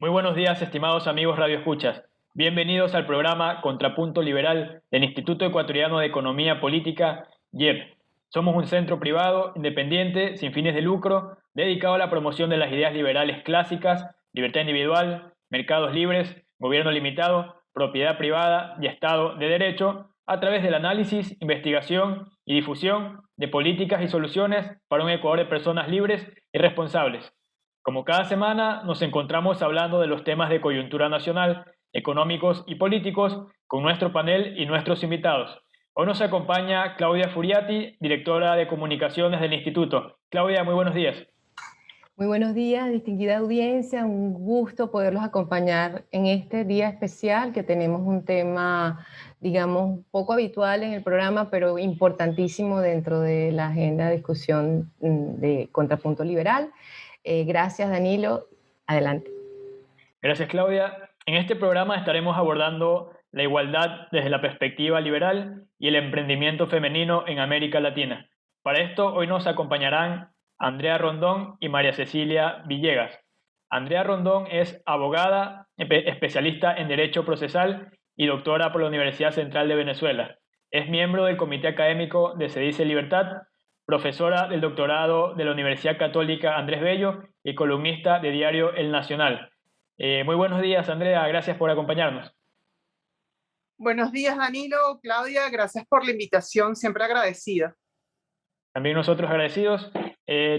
Muy buenos días, estimados amigos Radio Escuchas. Bienvenidos al programa Contrapunto Liberal del Instituto Ecuatoriano de Economía Política, IEP. Somos un centro privado, independiente, sin fines de lucro, dedicado a la promoción de las ideas liberales clásicas, libertad individual, mercados libres, gobierno limitado, propiedad privada y Estado de Derecho, a través del análisis, investigación y difusión de políticas y soluciones para un Ecuador de personas libres y responsables. Como cada semana, nos encontramos hablando de los temas de coyuntura nacional, económicos y políticos con nuestro panel y nuestros invitados. Hoy nos acompaña Claudia Furiati, directora de comunicaciones del Instituto. Claudia, muy buenos días. Muy buenos días, distinguida audiencia. Un gusto poderlos acompañar en este día especial que tenemos un tema, digamos, poco habitual en el programa, pero importantísimo dentro de la agenda de discusión de Contrapunto Liberal. Gracias, Danilo. Adelante. Gracias, Claudia. En este programa estaremos abordando la igualdad desde la perspectiva liberal y el emprendimiento femenino en América Latina. Para esto, hoy nos acompañarán Andrea Rondón y María Cecilia Villegas. Andrea Rondón es abogada, especialista en Derecho Procesal y doctora por la Universidad Central de Venezuela. Es miembro del Comité Académico de Se Dice Libertad, profesora del doctorado de la Universidad Católica Andrés Bello y columnista de diario El Nacional. Muy buenos días, Andrea, gracias por acompañarnos. Buenos días, Danilo, Claudia, gracias por la invitación, siempre agradecida. También nosotros agradecidos.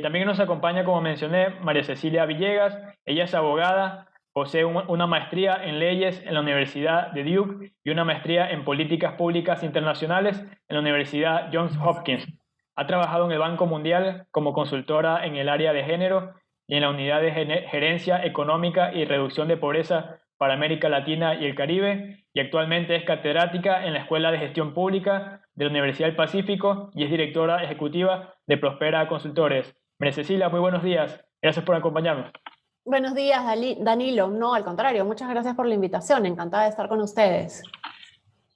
También nos acompaña, como mencioné, María Cecilia Villegas. Ella es abogada, posee una maestría en leyes en la Universidad de Duke y una maestría en políticas públicas internacionales en la Universidad Johns Hopkins. Ha trabajado en el Banco Mundial como consultora en el área de género y en la unidad de gerencia económica y reducción de pobreza para América Latina y el Caribe, y actualmente es catedrática en la Escuela de Gestión Pública de la Universidad del Pacífico y es directora ejecutiva de Prospera Consultores. María Cecilia, muy buenos días. Gracias por acompañarnos. Buenos días, Danilo. No, al contrario, muchas gracias por la invitación. Encantada de estar con ustedes.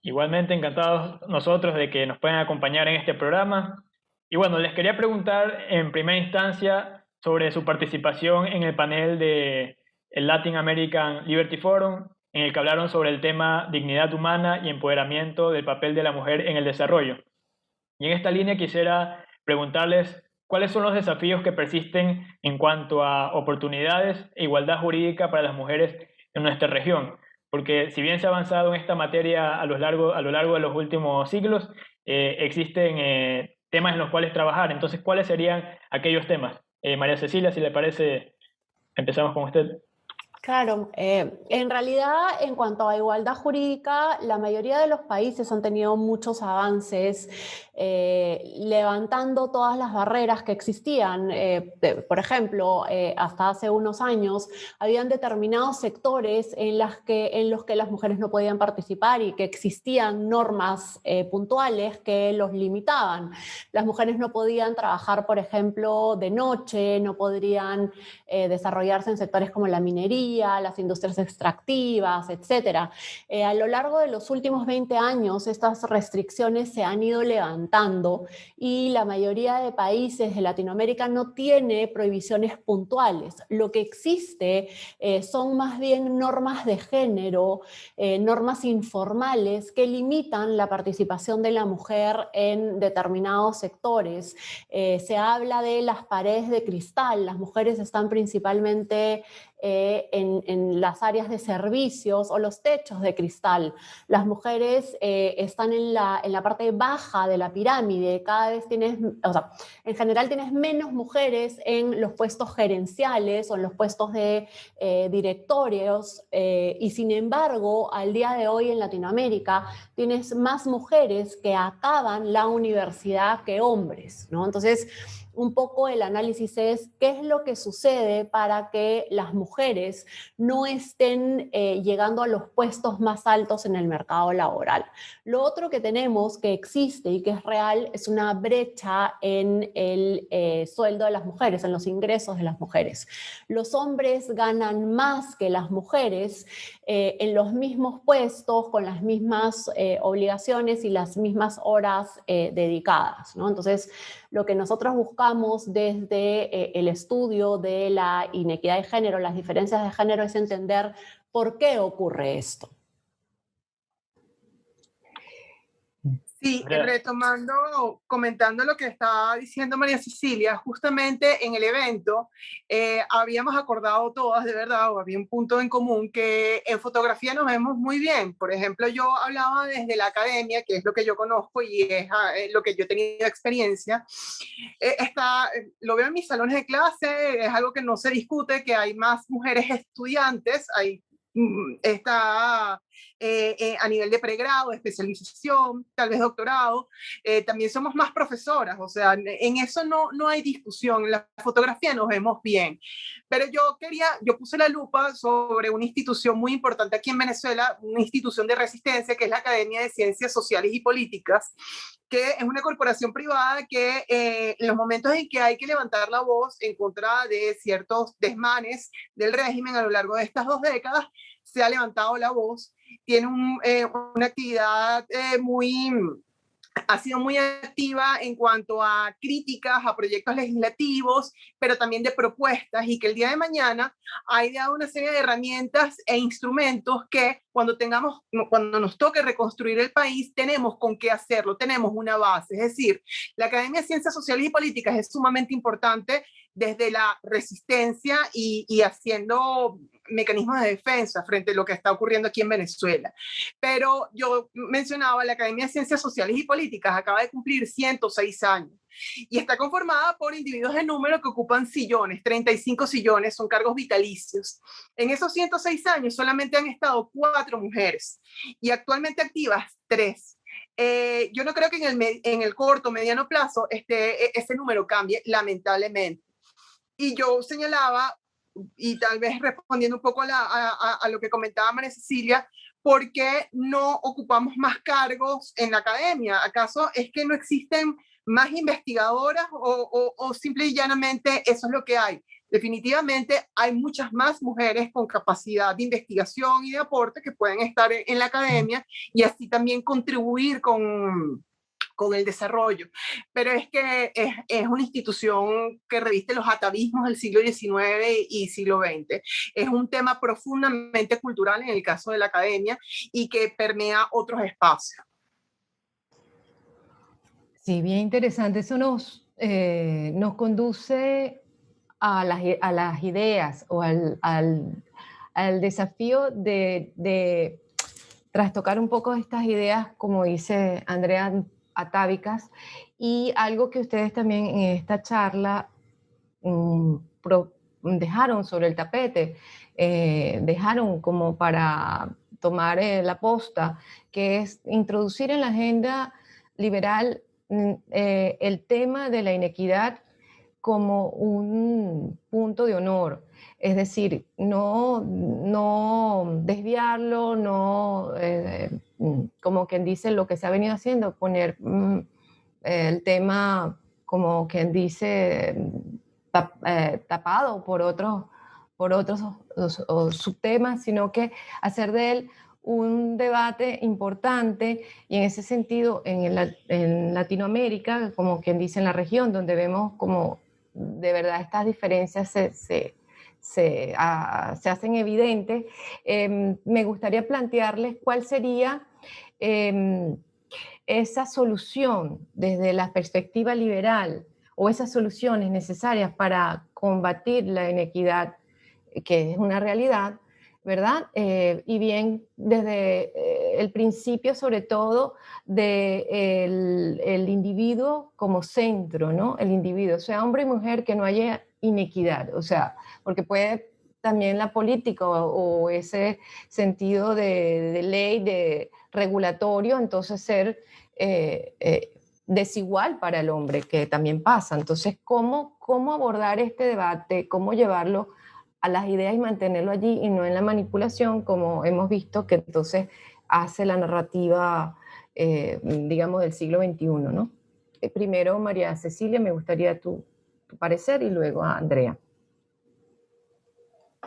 Igualmente encantados nosotros de que nos puedan acompañar en este programa. Y bueno, les quería preguntar en primera instancia sobre su participación en el panel de el Latin American Liberty Forum, en el que hablaron sobre el tema dignidad humana y empoderamiento del papel de la mujer en el desarrollo. Y en esta línea quisiera preguntarles cuáles son los desafíos que persisten en cuanto a oportunidades e igualdad jurídica para las mujeres en nuestra región. Porque si bien se ha avanzado en esta materia a lo largo de los últimos siglos, existen temas en los cuales trabajar. Entonces, ¿cuáles serían aquellos temas? María Cecilia, si le parece, empezamos con usted. Claro, en realidad en cuanto a igualdad jurídica, la mayoría de los países han tenido muchos avances levantando todas las barreras que existían. Por ejemplo, hasta hace unos años habían determinados sectores en los que las mujeres no podían participar y que existían normas puntuales que los limitaban. Las mujeres no podían trabajar, por ejemplo, de noche, no podrían desarrollarse en sectores como la minería, las industrias extractivas, etc. A lo largo de los últimos 20 años, estas restricciones se han ido levantando y la mayoría de países de Latinoamérica no tiene prohibiciones puntuales. Lo que existe son más bien normas de género, normas informales que limitan la participación de la mujer en determinados sectores. Se habla de las paredes de cristal. Las mujeres están principalmente en las áreas de servicios o los techos de cristal. Las mujeres están en la parte baja de la pirámide. Cada vez en general tienes menos mujeres en los puestos gerenciales o en los puestos de directorios y sin embargo, al día de hoy en Latinoamérica tienes más mujeres que acaban la universidad que hombres, ¿no? Entonces, un poco el análisis es qué es lo que sucede para que las mujeres no estén llegando a los puestos más altos en el mercado laboral. Lo otro que tenemos que existe y que es real es una brecha en el sueldo de las mujeres, en los ingresos de las mujeres. Los hombres ganan más que las mujeres en los mismos puestos, con las mismas obligaciones y las mismas horas dedicadas, ¿no? Entonces, lo que nosotros buscamos desde el estudio de la inequidad de género, las diferencias de género, es entender por qué ocurre esto. Sí, Andrea. retomando, comentando lo que estaba diciendo María Cecilia, justamente en el evento habíamos acordado todas, de verdad, o había un punto en común, que en fotografía nos vemos muy bien. Por ejemplo, yo hablaba desde la academia, que es lo que yo conozco y es lo que yo he tenido experiencia. Lo veo en mis salones de clase, es algo que no se discute, que hay más mujeres estudiantes, está a nivel de pregrado, especialización, tal vez doctorado, también somos más profesoras, o sea, en eso no hay discusión, en la fotografía nos vemos bien, pero yo puse la lupa sobre una institución muy importante aquí en Venezuela, una institución de resistencia, que es la Academia de Ciencias Sociales y Políticas, que es una corporación privada que en los momentos en que hay que levantar la voz en contra de ciertos desmanes del régimen a lo largo de estas 2 décadas, se ha levantado la voz, tiene una actividad ha sido muy activa en cuanto a críticas a proyectos legislativos, pero también de propuestas, y que el día de mañana ha ideado una serie de herramientas e instrumentos que cuando nos toque reconstruir el país, tenemos con qué hacerlo, tenemos una base. Es decir, la Academia de Ciencias Sociales y Políticas es sumamente importante desde la resistencia y haciendo mecanismos de defensa frente a lo que está ocurriendo aquí en Venezuela. Pero yo mencionaba, la Academia de Ciencias Sociales y Políticas acaba de cumplir 106 años y está conformada por individuos de número que ocupan sillones, 35 sillones, son cargos vitalicios. En esos 106 años solamente han estado 4 mujeres y actualmente activas 3. Yo no creo que en el corto, mediano plazo ese número cambie, lamentablemente. Y yo señalaba, y tal vez respondiendo un poco a lo que comentaba María Cecilia, ¿por qué no ocupamos más cargos en la academia? ¿Acaso es que no existen más investigadoras o simple y llanamente eso es lo que hay? Definitivamente hay muchas más mujeres con capacidad de investigación y de aporte que pueden estar en la academia y así también contribuir con el desarrollo, pero es que es una institución que reviste los atavismos del siglo XIX y siglo XX. Es un tema profundamente cultural en el caso de la academia y que permea otros espacios. Sí, bien interesante. Eso nos conduce a las ideas o al desafío de trastocar un poco estas ideas, como dice Andrea, atávicas, y algo que ustedes también en esta charla dejaron sobre el tapete, dejaron como para tomar la posta, que es introducir en la agenda liberal el tema de la inequidad como un punto de honor. Es decir, no desviarlo, como quien dice lo que se ha venido haciendo, poner el tema como quien dice tapado por otros o subtemas, sino que hacer de él un debate importante y en ese sentido en Latinoamérica, como quien dice en la región, donde vemos como de verdad estas diferencias se hacen evidentes, me gustaría plantearles cuál sería esa solución desde la perspectiva liberal o esas soluciones necesarias para combatir la inequidad, que es una realidad, ¿verdad? Y bien, desde el principio, sobre todo, el individuo como centro, ¿no? El individuo, sea hombre y mujer, que no haya inequidad, o sea, porque puede también la política o ese sentido de ley, de regulatorio, entonces ser desigual para el hombre, que también pasa. Entonces, ¿cómo abordar este debate? ¿Cómo llevarlo a las ideas y mantenerlo allí y no en la manipulación, como hemos visto que entonces hace la narrativa, digamos, del siglo XXI, ¿no? Primero, María Cecilia, me gustaría tu parecer y luego a Andrea.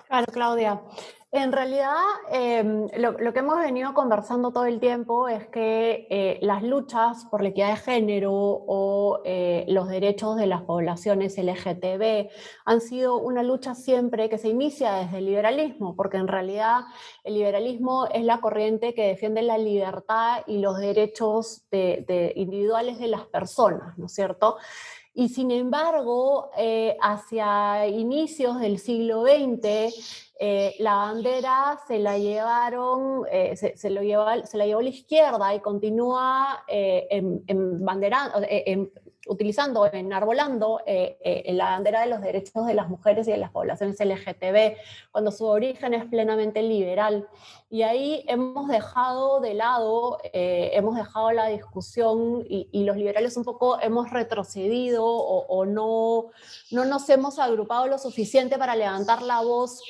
Claro, Claudia. En realidad, lo que hemos venido conversando todo el tiempo es que las luchas por la equidad de género o los derechos de las poblaciones LGTB han sido una lucha siempre que se inicia desde el liberalismo, porque en realidad el liberalismo es la corriente que defiende la libertad y los derechos individuales de las personas, ¿no es cierto? Y sin embargo, hacia inicios del siglo XX, la bandera se la llevaron, se la llevó la izquierda y continúa utilizando, enarbolando la bandera de los derechos de las mujeres y de las poblaciones LGTB, cuando su origen es plenamente liberal. Y ahí hemos dejado de lado, hemos dejado la discusión y los liberales un poco hemos retrocedido o no nos hemos agrupado lo suficiente para levantar la voz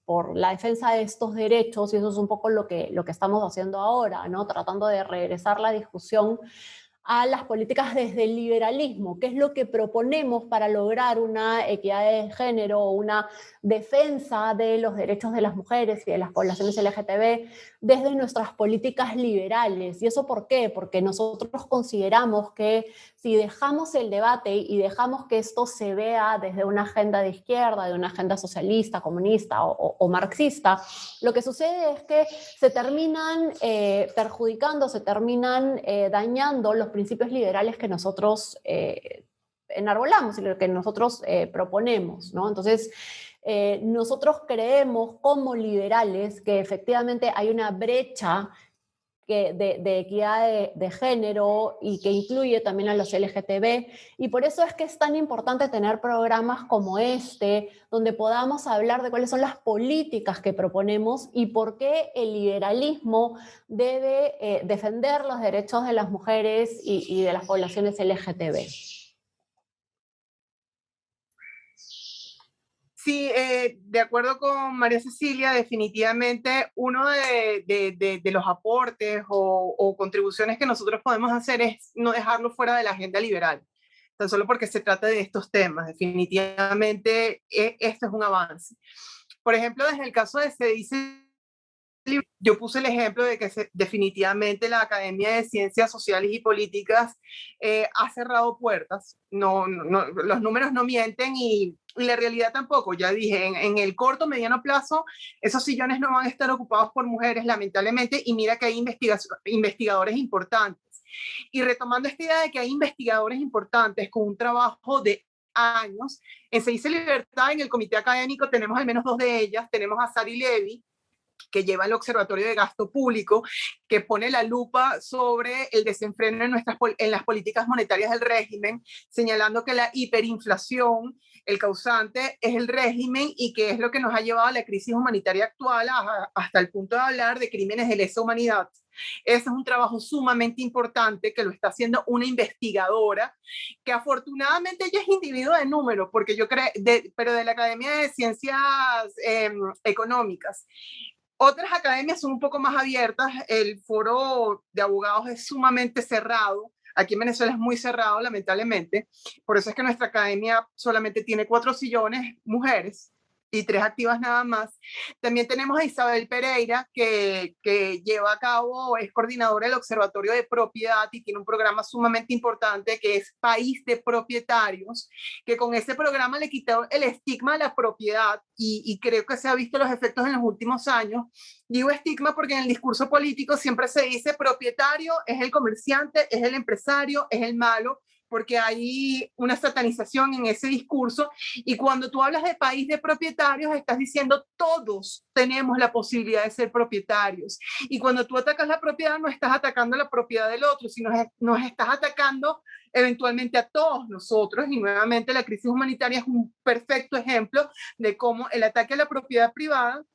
por la defensa de estos derechos, y eso es un poco lo que estamos haciendo ahora, ¿no? Tratando de regresar la discusión a las políticas desde el liberalismo, qué es lo que proponemos para lograr una equidad de género o una defensa de los derechos de las mujeres y de las poblaciones LGTB desde nuestras políticas liberales. ¿Y eso por qué? Porque nosotros consideramos que si dejamos el debate y dejamos que esto se vea desde una agenda de izquierda, de una agenda socialista, comunista o marxista, lo que sucede es que se terminan perjudicando, se terminan dañando los principios liberales que nosotros enarbolamos y lo que nosotros proponemos, ¿no? Entonces, nosotros creemos como liberales que efectivamente hay una brecha de equidad de género y que incluye también a los LGTB, y por eso es que es tan importante tener programas como este, donde podamos hablar de cuáles son las políticas que proponemos y por qué el liberalismo debe defender los derechos de las mujeres y de las poblaciones LGTB. Sí, de acuerdo con María Cecilia, definitivamente uno de los aportes o contribuciones que nosotros podemos hacer es no dejarlo fuera de la agenda liberal, tan solo porque se trata de estos temas. Definitivamente esto es un avance. Por ejemplo, desde el caso de Se dice, yo puse el ejemplo de que definitivamente la Academia de Ciencias Sociales y Políticas ha cerrado puertas. Los números no mienten y la realidad tampoco. Ya dije, en el corto, mediano plazo, esos sillones no van a estar ocupados por mujeres, lamentablemente, y mira que hay investigadores importantes. Y retomando esta idea de que hay investigadores importantes con un trabajo de años, en Se dice Libertad, en el comité académico tenemos al menos dos de ellas. Tenemos a Sari Levy, que lleva el Observatorio de Gasto Público, que pone la lupa sobre el desenfreno en las políticas monetarias del régimen, señalando que la hiperinflación, el causante es el régimen y que es lo que nos ha llevado a la crisis humanitaria actual hasta el punto de hablar de crímenes de lesa humanidad. Ese es un trabajo sumamente importante que lo está haciendo una investigadora que afortunadamente ella es individuo de número, porque yo creo, pero de la Academia de Ciencias Económicas. Otras academias son un poco más abiertas. El foro de abogados es sumamente cerrado. Aquí en Venezuela es muy cerrado, lamentablemente. Por eso es que nuestra academia solamente tiene 4 sillones mujeres y 3 activas nada más. También tenemos a Isabel Pereira, que lleva a cabo, es coordinadora del Observatorio de Propiedad y tiene un programa sumamente importante que es País de Propietarios, que con ese programa le quitó el estigma a la propiedad y creo que se ha visto los efectos en los últimos años. Digo estigma porque en el discurso político siempre se dice propietario es el comerciante, es el empresario, es el malo, porque hay una satanización en ese discurso, y cuando tú hablas de país de propietarios, estás diciendo todos tenemos la posibilidad de ser propietarios, y cuando tú atacas la propiedad, no estás atacando la propiedad del otro, sino nos estás atacando eventualmente a todos nosotros, y nuevamente la crisis humanitaria es un perfecto ejemplo de cómo el ataque a la propiedad privada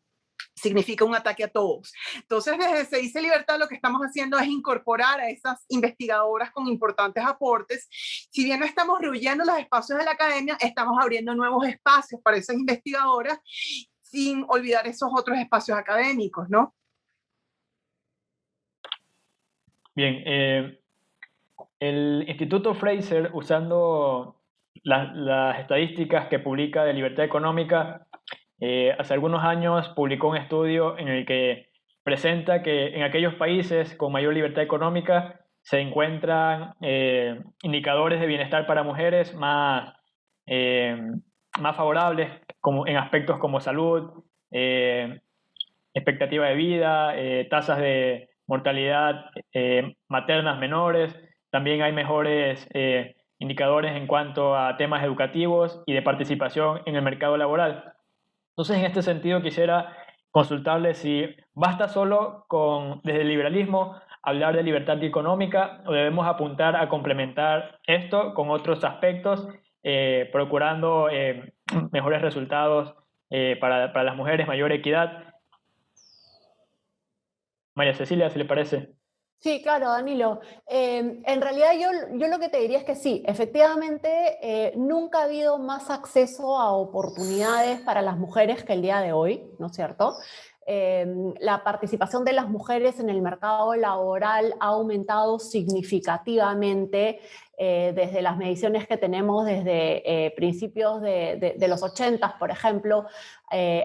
significa un ataque a todos. Entonces, desde Se dice Libertad, lo que estamos haciendo es incorporar a esas investigadoras con importantes aportes. Si bien no estamos rehuyendo los espacios de la academia, estamos abriendo nuevos espacios para esas investigadoras, sin olvidar esos otros espacios académicos, ¿no? Bien, el Instituto Fraser, usando las estadísticas que publica de Libertad Económica, hace algunos años publicó un estudio en el que presenta que en aquellos países con mayor libertad económica se encuentran indicadores de bienestar para mujeres más favorables como en aspectos como salud, expectativa de vida, tasas de mortalidad maternas menores. También hay mejores indicadores en cuanto a temas educativos y de participación en el mercado laboral. Entonces, en este sentido, quisiera consultarle si basta solo con, desde el liberalismo, hablar de libertad económica o debemos apuntar a complementar esto con otros aspectos, procurando mejores resultados para las mujeres, mayor equidad. María Cecilia, ¿si le parece? Sí, claro, Danilo. En realidad yo lo que te diría es que sí, efectivamente, nunca ha habido más acceso a oportunidades para las mujeres que el día de hoy, ¿no es cierto? La participación de las mujeres en el mercado laboral ha aumentado significativamente desde las mediciones que tenemos desde principios de los 80, por ejemplo,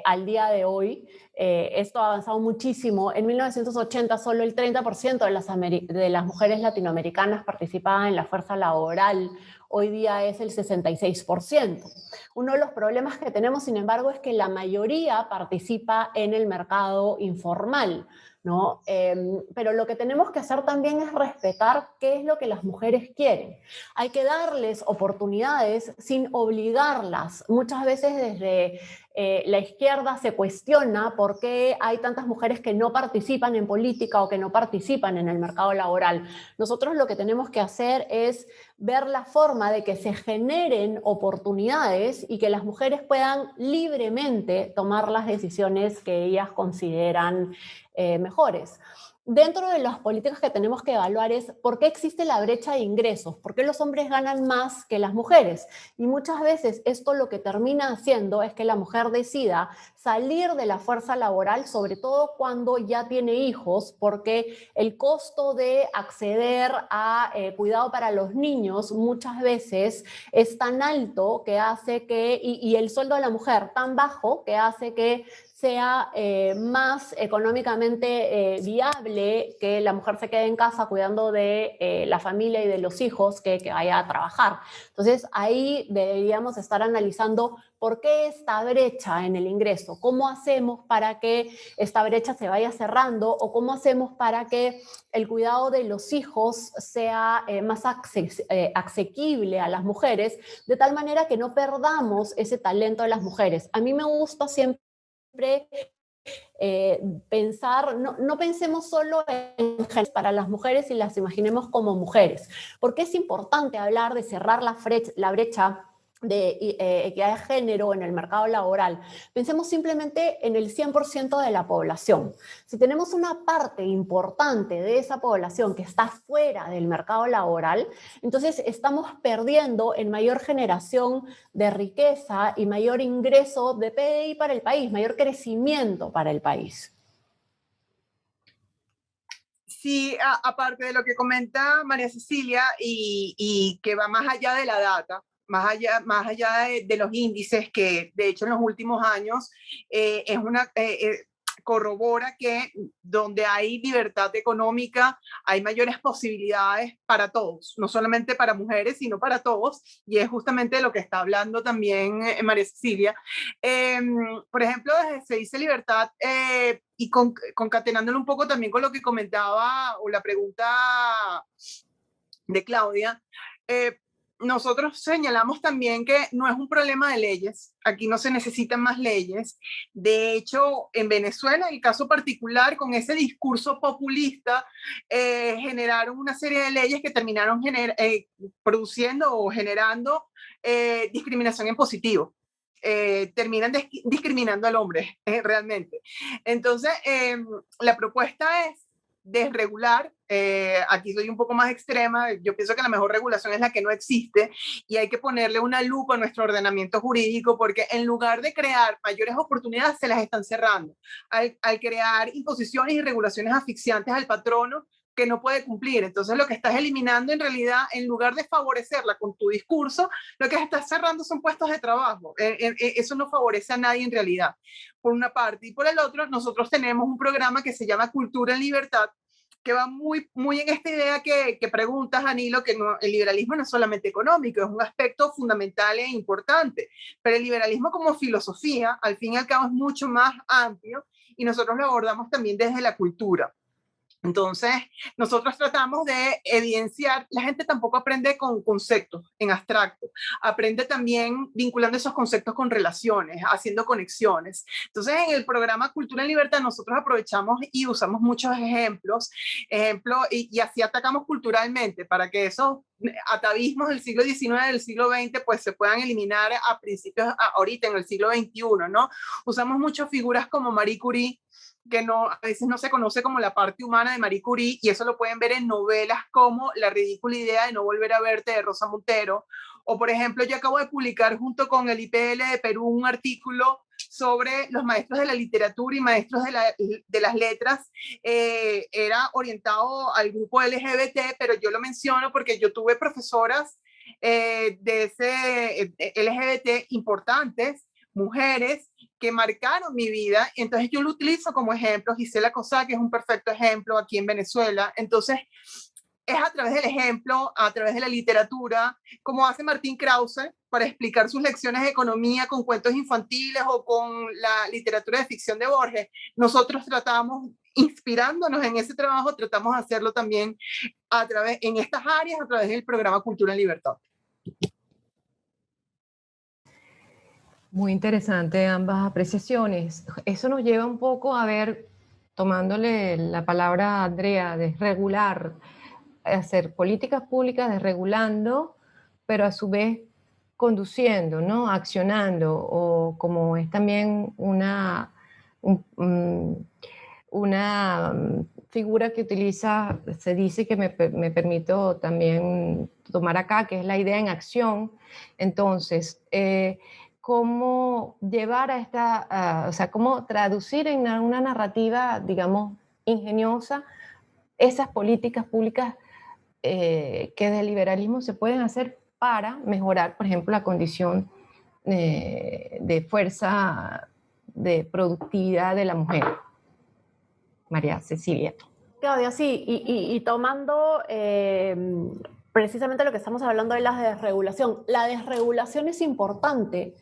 al día de hoy. Esto ha avanzado muchísimo. En 1980 solo el 30% de las mujeres latinoamericanas participaban en la fuerza laboral. Hoy día es el 66%. Uno de los problemas que tenemos, sin embargo, es que la mayoría participa en el mercado informal, ¿no? Pero lo que tenemos que hacer también es respetar qué es lo que las mujeres quieren. Hay que darles oportunidades sin obligarlas. Muchas veces desde la izquierda se cuestiona por qué hay tantas mujeres que no participan en política o que no participan en el mercado laboral. Nosotros lo que tenemos que hacer es ver la forma de que se generen oportunidades y que las mujeres puedan libremente tomar las decisiones que ellas consideran mejores. Dentro de las políticas que tenemos que evaluar es por qué existe la brecha de ingresos, por qué los hombres ganan más que las mujeres. Y muchas veces esto lo que termina haciendo es que la mujer decida salir de la fuerza laboral, sobre todo cuando ya tiene hijos, porque el costo de acceder a cuidado para los niños muchas veces es tan alto que hace que, y el sueldo de la mujer tan bajo que hace que sea más económicamente viable que la mujer se quede en casa cuidando de la familia y de los hijos que vaya a trabajar. Entonces, ahí deberíamos estar analizando por qué esta brecha en el ingreso, cómo hacemos para que esta brecha se vaya cerrando o cómo hacemos para que el cuidado de los hijos sea más asequible a las mujeres, de tal manera que no perdamos ese talento de las mujeres. A mí me gusta siempre pensar, no pensemos solo en géneros para las mujeres y las imaginemos como mujeres, porque es importante hablar de cerrar la brecha de equidad de género en el mercado laboral. Pensemos simplemente en el 100% de la población. Si tenemos una parte importante de esa población que está fuera del mercado laboral, entonces estamos perdiendo en mayor generación de riqueza y mayor ingreso de PDI para el país, mayor crecimiento para el país. Sí, aparte de lo que comenta María Cecilia y que va más allá de la data, más allá de los índices que de hecho en los últimos años corrobora que donde hay libertad económica hay mayores posibilidades para todos, no solamente para mujeres, sino para todos, y es justamente de lo que está hablando también María Cecilia. Por ejemplo, desde Se Dice Libertad, y concatenándolo un poco también con lo que comentaba o la pregunta de Claudia, nosotros señalamos también que no es un problema de leyes, aquí no se necesitan más leyes. De hecho, en Venezuela, el caso particular, con ese discurso populista, generaron una serie de leyes que terminaron produciendo o generando discriminación en positivo. Terminan discriminando al hombre, realmente. Entonces, la propuesta es desregular. Aquí soy un poco más extrema, yo pienso que la mejor regulación es la que no existe y hay que ponerle una lupa a nuestro ordenamiento jurídico porque en lugar de crear mayores oportunidades se las están cerrando. Al crear imposiciones y regulaciones asfixiantes al patrono, que no puede cumplir. Entonces lo que estás eliminando en realidad, en lugar de favorecerla con tu discurso, lo que estás cerrando son puestos de trabajo. Eso no favorece a nadie en realidad, por una parte. Y por el otro, nosotros tenemos un programa que se llama Cultura en Libertad, que va muy, muy en esta idea que preguntas, Anilo, que no, el liberalismo no es solamente económico, es un aspecto fundamental e importante, pero el liberalismo como filosofía, al fin y al cabo, es mucho más amplio y nosotros lo abordamos también desde la cultura. Entonces, nosotros tratamos de evidenciar, la gente tampoco aprende con conceptos en abstracto, aprende también vinculando esos conceptos con relaciones, haciendo conexiones. Entonces, en el programa Cultura en Libertad, nosotros aprovechamos y usamos muchos ejemplos, y así atacamos culturalmente para que esos atavismos del siglo XIX, del siglo XX, pues se puedan eliminar a principios, ahorita en el siglo XXI, ¿no? Usamos muchas figuras como Marie Curie, que no, a veces no se conoce como la parte humana de Marie Curie, y eso lo pueden ver en novelas como La ridícula idea de no volver a verte, de Rosa Montero, o por ejemplo, yo acabo de publicar junto con el IPL de Perú un artículo sobre los maestros de la literatura y maestros de las letras. Era orientado al grupo LGBT, pero yo lo menciono porque yo tuve profesoras de ese LGBT importantes, mujeres que marcaron mi vida, entonces yo lo utilizo como ejemplo. Gisela Cosá, que es un perfecto ejemplo aquí en Venezuela. Entonces es a través del ejemplo, a través de la literatura, como hace Martín Krause para explicar sus lecciones de economía con cuentos infantiles o con la literatura de ficción de Borges. Nosotros tratamos, inspirándonos en ese trabajo, tratamos de hacerlo también a través, en estas áreas, a través del programa Cultura en Libertad. Muy interesante ambas apreciaciones. Eso nos lleva un poco a ver, tomándole la palabra a Andrea, de regular, hacer políticas públicas desregulando, pero a su vez conduciendo, ¿no? Accionando, o como es también una figura que utiliza, se dice que me permito también tomar acá, que es la idea en acción. Entonces, cómo llevar a esta, o sea, cómo traducir en una narrativa, digamos, ingeniosa, esas políticas públicas que del liberalismo se pueden hacer para mejorar, por ejemplo, la condición de fuerza, de productividad de la mujer. María Cecilia. Claudia, sí, y tomando precisamente lo que estamos hablando de la desregulación. La desregulación es importante,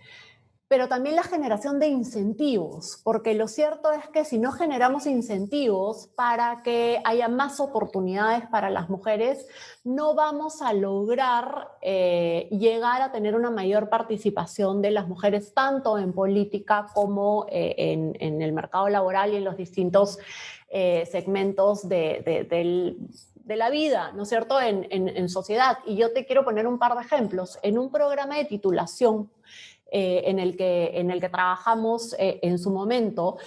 pero también la generación de incentivos, porque lo cierto es que si no generamos incentivos para que haya más oportunidades para las mujeres, no vamos a lograr llegar a tener una mayor participación de las mujeres, tanto en política como en el mercado laboral y en los distintos segmentos de la vida, ¿no es cierto?, en sociedad. Y yo te quiero poner un par de ejemplos. En un programa de titulación en el que trabajamos en su momento,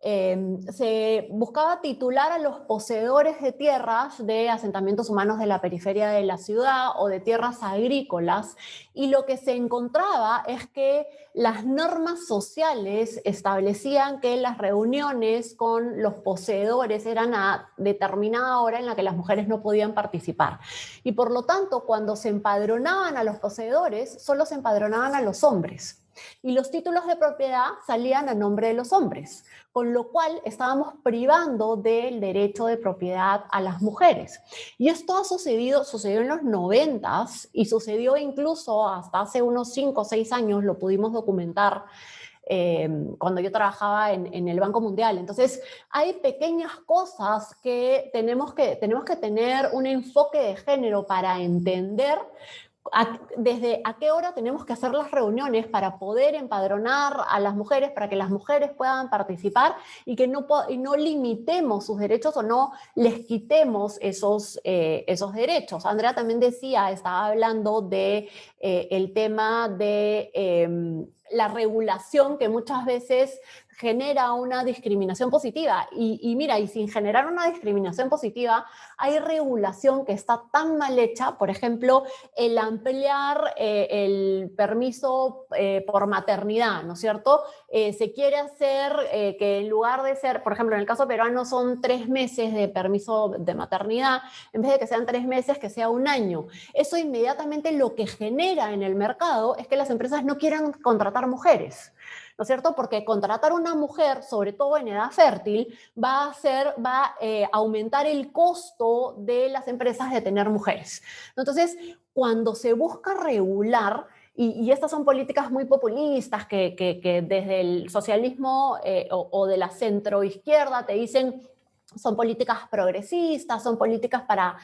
se buscaba titular a los poseedores de tierras de asentamientos humanos de la periferia de la ciudad o de tierras agrícolas, y lo que se encontraba es que las normas sociales establecían que las reuniones con los poseedores eran a determinada hora en la que las mujeres no podían participar. Y por lo tanto, cuando se empadronaban a los poseedores, solo se empadronaban a los hombres. Y los títulos de propiedad salían a nombre de los hombres, con lo cual estábamos privando del derecho de propiedad a las mujeres. Y esto sucedió en los 90s y sucedió incluso hasta hace unos 5 o 6 años, lo pudimos documentar cuando yo trabajaba en el Banco Mundial. Entonces, hay pequeñas cosas que tenemos que tener un enfoque de género para entender desde a qué hora tenemos que hacer las reuniones para poder empadronar a las mujeres, para que las mujeres puedan participar y que no limitemos sus derechos o no les quitemos esos derechos. Andrea también estaba hablando de el tema de la regulación que muchas veces genera una discriminación positiva. Y mira, y sin generar una discriminación positiva, hay regulación que está tan mal hecha, por ejemplo, el ampliar el permiso por maternidad, ¿no es cierto? Se quiere hacer que en lugar de ser, por ejemplo, en el caso peruano son 3 meses de permiso de maternidad, en vez de que sean 3 meses, que sea 1 año. Eso inmediatamente lo que genera en el mercado es que las empresas no quieran contratar mujeres, ¿no es cierto? Porque contratar una mujer, sobre todo en edad fértil, va a aumentar el costo de las empresas de tener mujeres. Entonces, cuando se busca regular, y estas son políticas muy populistas que desde el socialismo o de la centroizquierda te dicen son políticas progresistas, son políticas para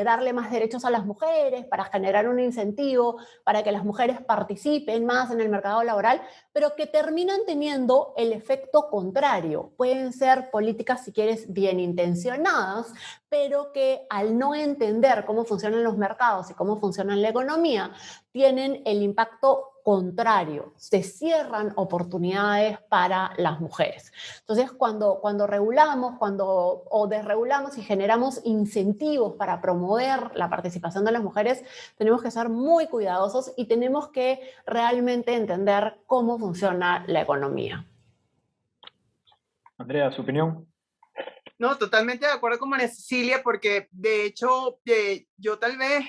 darle más derechos a las mujeres, para generar un incentivo, para que las mujeres participen más en el mercado laboral, pero que terminan teniendo el efecto contrario. Pueden ser políticas, si quieres, bien intencionadas, pero que al no entender cómo funcionan los mercados y cómo funciona la economía, tienen el impacto contrario, se cierran oportunidades para las mujeres. Entonces, cuando regulamos o desregulamos y generamos incentivos para promover la participación de las mujeres, tenemos que ser muy cuidadosos y tenemos que realmente entender cómo funciona la economía. Andrea, ¿su opinión? No, totalmente de acuerdo con María Cecilia, porque de hecho yo tal vez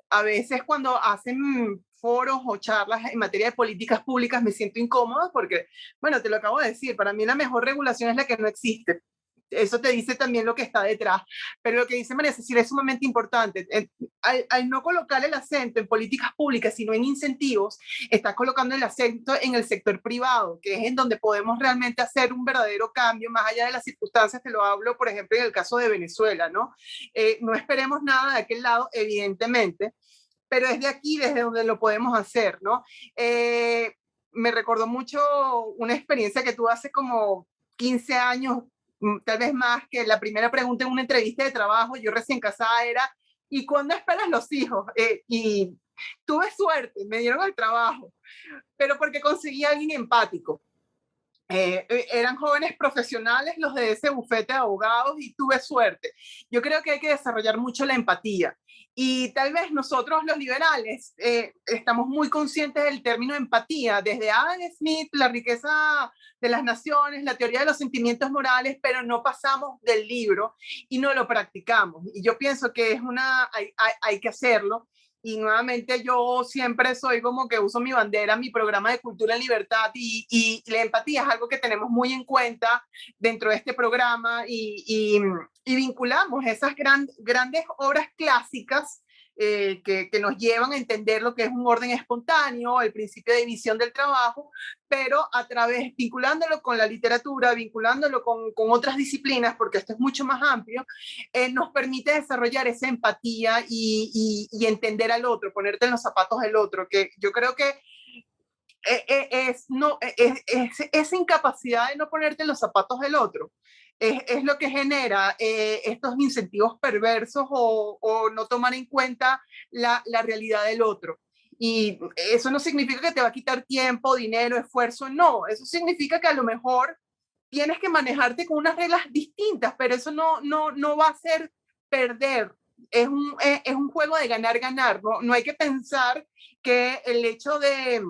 a veces cuando hacen foros o charlas en materia de políticas públicas me siento incómoda porque, bueno, te lo acabo de decir, para mí la mejor regulación es la que no existe. Eso te dice también lo que está detrás. Pero lo que dice María Cecilia es sumamente importante. Al no colocar el acento en políticas públicas, sino en incentivos, está colocando el acento en el sector privado, que es en donde podemos realmente hacer un verdadero cambio, más allá de las circunstancias. Te lo hablo, por ejemplo, en el caso de Venezuela, ¿no? No esperemos nada de aquel lado, evidentemente, pero es de aquí desde donde lo podemos hacer, ¿no? Me recordó mucho una experiencia que tuve hace como 15 años, tal vez más, que la primera pregunta en una entrevista de trabajo, yo recién casada, era, ¿y cuándo esperas los hijos? Y tuve suerte, me dieron el trabajo, pero porque conseguí a alguien empático. Eran jóvenes profesionales los de ese bufete de abogados y tuve suerte. Yo creo que hay que desarrollar mucho la empatía. Y tal vez nosotros los liberales estamos muy conscientes del término empatía, desde Adam Smith, la riqueza de las naciones, la teoría de los sentimientos morales, pero no pasamos del libro y no lo practicamos. Y yo pienso que hay que hacerlo. Y nuevamente yo siempre soy como que uso mi bandera, mi programa de Cultura en Libertad y la empatía es algo que tenemos muy en cuenta dentro de este programa y vinculamos esas grandes obras clásicas que nos llevan a entender lo que es un orden espontáneo, el principio de división del trabajo, pero vinculándolo con la literatura, vinculándolo con otras disciplinas, porque esto es mucho más amplio, nos permite desarrollar esa empatía y entender al otro, ponerte en los zapatos del otro, que yo creo que esa incapacidad de no ponerte en los zapatos del otro es lo que genera estos incentivos perversos o no tomar en cuenta la realidad del otro. Y eso no significa que te va a quitar tiempo, dinero, esfuerzo, no. Eso significa que a lo mejor tienes que manejarte con unas reglas distintas, pero eso no va a ser perder. Es un juego de ganar-ganar. No hay que pensar que el hecho de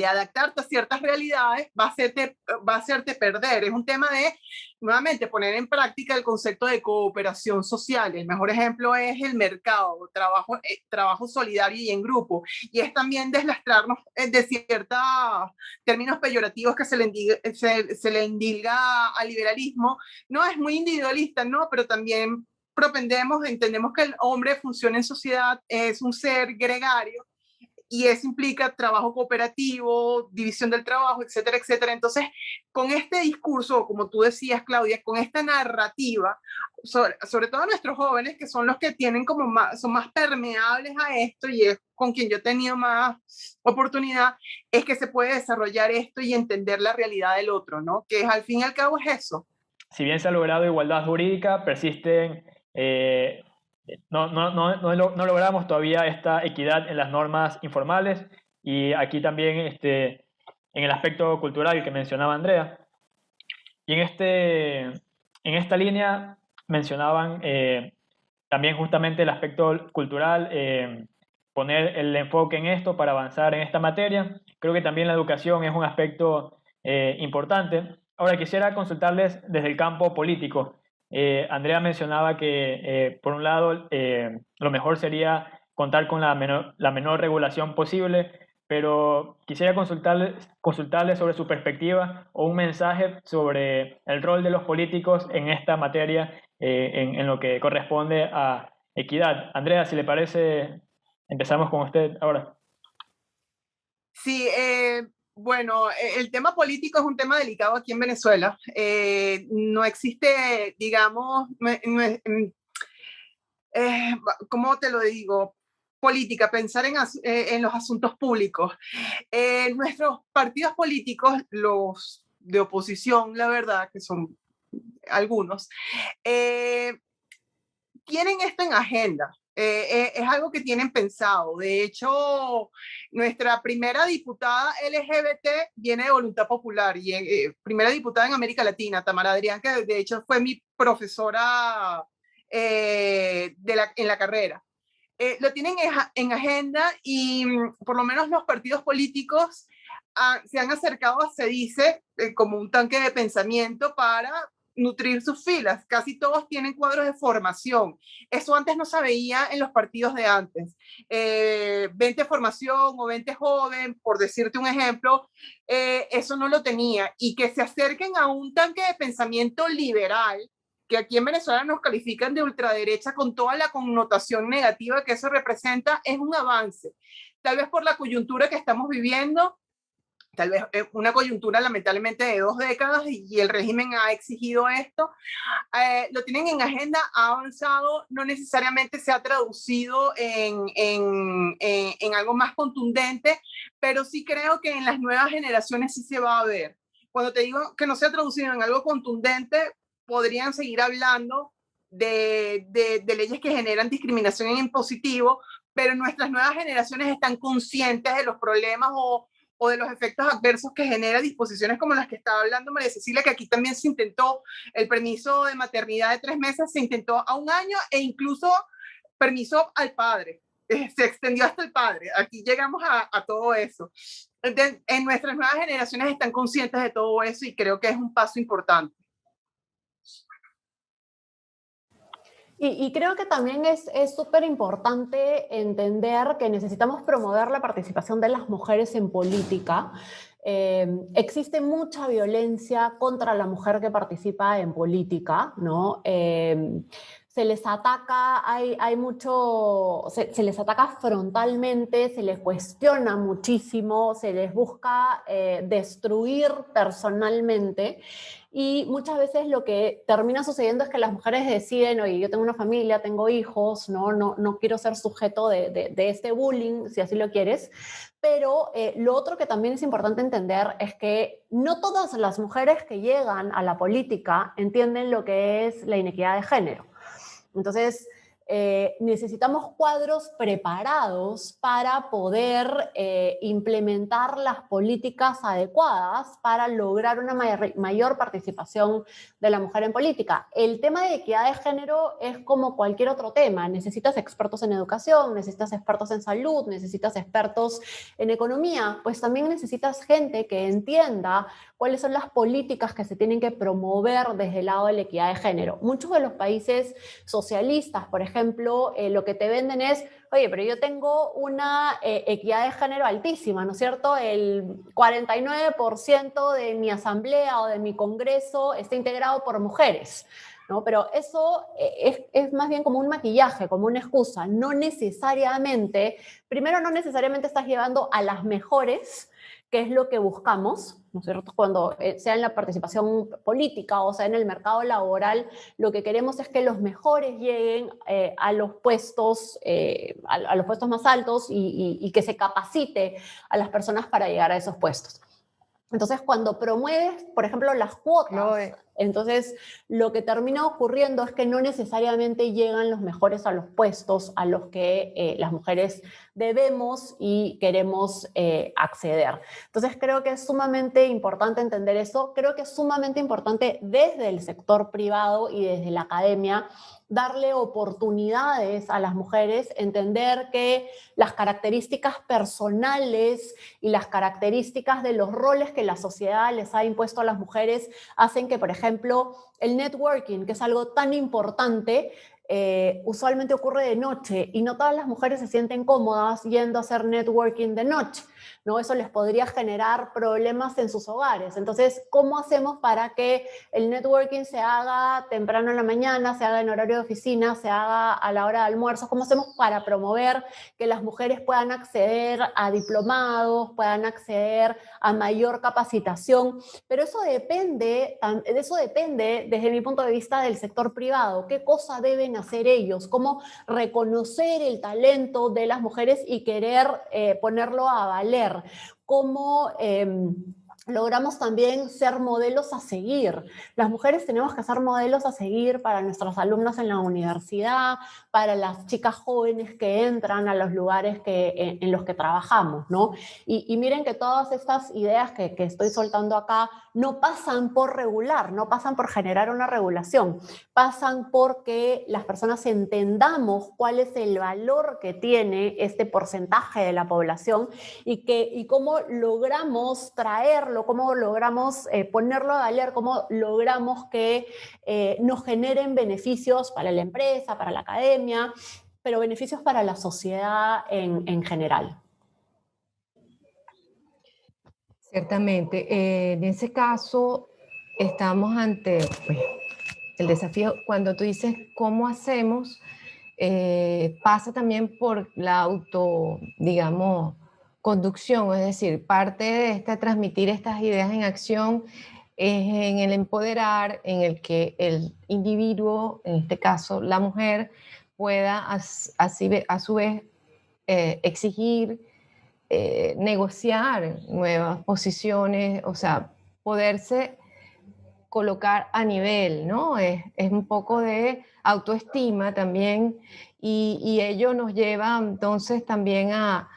adaptarte a ciertas realidades va a hacerte perder. Es un tema de, nuevamente, poner en práctica el concepto de cooperación social. El mejor ejemplo es el mercado, trabajo solidario y en grupo. Y es también deslastrarnos de ciertos términos peyorativos que se le endilga al liberalismo. No, es muy individualista, ¿no? Pero también entendemos que el hombre funciona en sociedad, es un ser gregario, y eso implica trabajo cooperativo, división del trabajo, etcétera, etcétera. Entonces, con este discurso, como tú decías, Claudia, con esta narrativa, sobre todo nuestros jóvenes, que son los que tienen son más permeables a esto, y es con quien yo he tenido más oportunidad, es que se puede desarrollar esto y entender la realidad del otro, ¿no? Que al fin y al cabo es eso. Si bien se ha logrado igualdad jurídica, persisten... No logramos todavía esta equidad en las normas informales. y aquí también en el aspecto cultural que mencionaba Andrea. Y en esta línea mencionaban también justamente el aspecto cultural, poner el enfoque en esto para avanzar en esta materia. Creo que también la educación es un aspecto importante. Ahora quisiera consultarles desde el campo político. Andrea mencionaba que, por un lado, lo mejor sería contar con la menor regulación posible, pero quisiera consultarles sobre su perspectiva o un mensaje sobre el rol de los políticos en esta materia, en lo que corresponde a equidad. Andrea, si le parece, empezamos con usted ahora. Sí, bueno, el tema político es un tema delicado aquí en Venezuela. No existe, digamos, ¿cómo te lo digo? Política, pensar en los asuntos públicos. Nuestros partidos políticos, los de oposición, la verdad, que son algunos, tienen esto en agenda. Es algo que tienen pensado. De hecho, nuestra primera diputada LGBT viene de Voluntad Popular y primera diputada en América Latina, Tamara Adrián, que de hecho fue mi profesora en la carrera. Lo tienen en agenda y por lo menos los partidos políticos se han acercado a, se dice, como un tanque de pensamiento para nutrir sus filas. Casi todos tienen cuadros de formación. Eso antes no se veía en los partidos de antes. 20 formación o 20 joven, por decirte un ejemplo, eso no lo tenía. Y que se acerquen a un tanque de pensamiento liberal, que aquí en Venezuela nos califican de ultraderecha con toda la connotación negativa que eso representa, es un avance. Tal vez por la coyuntura que estamos viviendo, tal vez una coyuntura lamentablemente de 2 décadas y el régimen ha exigido esto, lo tienen en agenda, ha avanzado, no necesariamente se ha traducido en algo más contundente, pero sí creo que en las nuevas generaciones sí se va a ver. Cuando te digo que no se ha traducido en algo contundente, podrían seguir hablando de leyes que generan discriminación en impositivo, pero nuestras nuevas generaciones están conscientes de los problemas o de los efectos adversos que genera disposiciones como las que estaba hablando María Cecilia, que aquí también se intentó el permiso de maternidad de 3 meses, se intentó a 1 año e incluso permiso al padre. Se extendió hasta el padre. Aquí llegamos a todo eso. En nuestras nuevas generaciones están conscientes de todo eso y creo que es un paso importante. Y creo que también es súper importante entender que necesitamos promover la participación de las mujeres en política. Existe mucha violencia contra la mujer que participa en política, ¿no? Se les ataca, se les ataca frontalmente, se les cuestiona muchísimo, se les busca destruir personalmente. Y muchas veces lo que termina sucediendo es que las mujeres deciden, oye, yo tengo una familia, tengo hijos, no quiero ser sujeto de este bullying, si así lo quieres. Pero lo otro que también es importante entender es que no todas las mujeres que llegan a la política entienden lo que es la inequidad de género. Entonces, necesitamos cuadros preparados para poder implementar las políticas adecuadas para lograr una mayor participación de la mujer en política. El tema de equidad de género es como cualquier otro tema. Necesitas expertos en educación, necesitas expertos en salud, necesitas expertos en economía, pues también necesitas gente que entienda cuáles son las políticas que se tienen que promover desde el lado de la equidad de género. Muchos de los países socialistas, por ejemplo, lo que te venden es, oye, pero yo tengo una equidad de género altísima, ¿no es cierto? El 49% de mi asamblea o de mi congreso está integrado por mujeres, ¿no? Pero eso es más bien como un maquillaje, como una excusa. No necesariamente, primero no necesariamente estás llevando a las mejores, que es lo que buscamos, ¿no es cierto? Cuando sea en la participación política o sea en el mercado laboral, lo que queremos es que los mejores lleguen a los puestos más altos y que se capacite a las personas para llegar a esos puestos. Entonces, cuando promueves, por ejemplo, las cuotas Entonces, lo que termina ocurriendo es que no necesariamente llegan los mejores a los puestos a los que las mujeres debemos y queremos acceder. Entonces, creo que es sumamente importante entender eso. Creo que es sumamente importante desde el sector privado y desde la academia darle oportunidades a las mujeres, entender que las características personales y las características de los roles que la sociedad les ha impuesto a las mujeres hacen que, por ejemplo, el networking, que es algo tan importante, usualmente ocurre de noche y no todas las mujeres se sienten cómodas yendo a hacer networking de noche, ¿no? Eso les podría generar problemas en sus hogares. Entonces, ¿cómo hacemos para que el networking se haga temprano en la mañana, se haga en horario de oficina, se haga a la hora de almuerzo? ¿Cómo hacemos para promover que las mujeres puedan acceder a diplomados, puedan acceder a mayor capacitación? Pero eso depende desde mi punto de vista del sector privado. ¿Qué cosa deben hacer ellos? ¿Cómo reconocer el talento de las mujeres y querer ponerlo a valer? ¿Cómo logramos también ser modelos a seguir? Las mujeres tenemos que ser modelos a seguir para nuestras alumnas en la universidad, para las chicas jóvenes que entran a los lugares en los que trabajamos, ¿no? Y miren que todas estas ideas que estoy soltando acá no pasan por regular, no pasan por generar una regulación, pasan porque las personas entendamos cuál es el valor que tiene este porcentaje de la población y cómo logramos traerlo, cómo logramos ponerlo a valer, cómo logramos que nos generen beneficios para la empresa, para la academia, pero beneficios para la sociedad en general. Ciertamente. En ese caso, estamos ante pues, el desafío, cuando tú dices cómo hacemos, pasa también por la digamos, conducción, es decir, parte de transmitir estas ideas en acción es en el empoderar, en el que el individuo, en este caso la mujer, pueda a su vez exigir, negociar nuevas posiciones, o sea, poderse colocar a nivel, ¿no? Es un poco de autoestima también y ello nos lleva entonces también a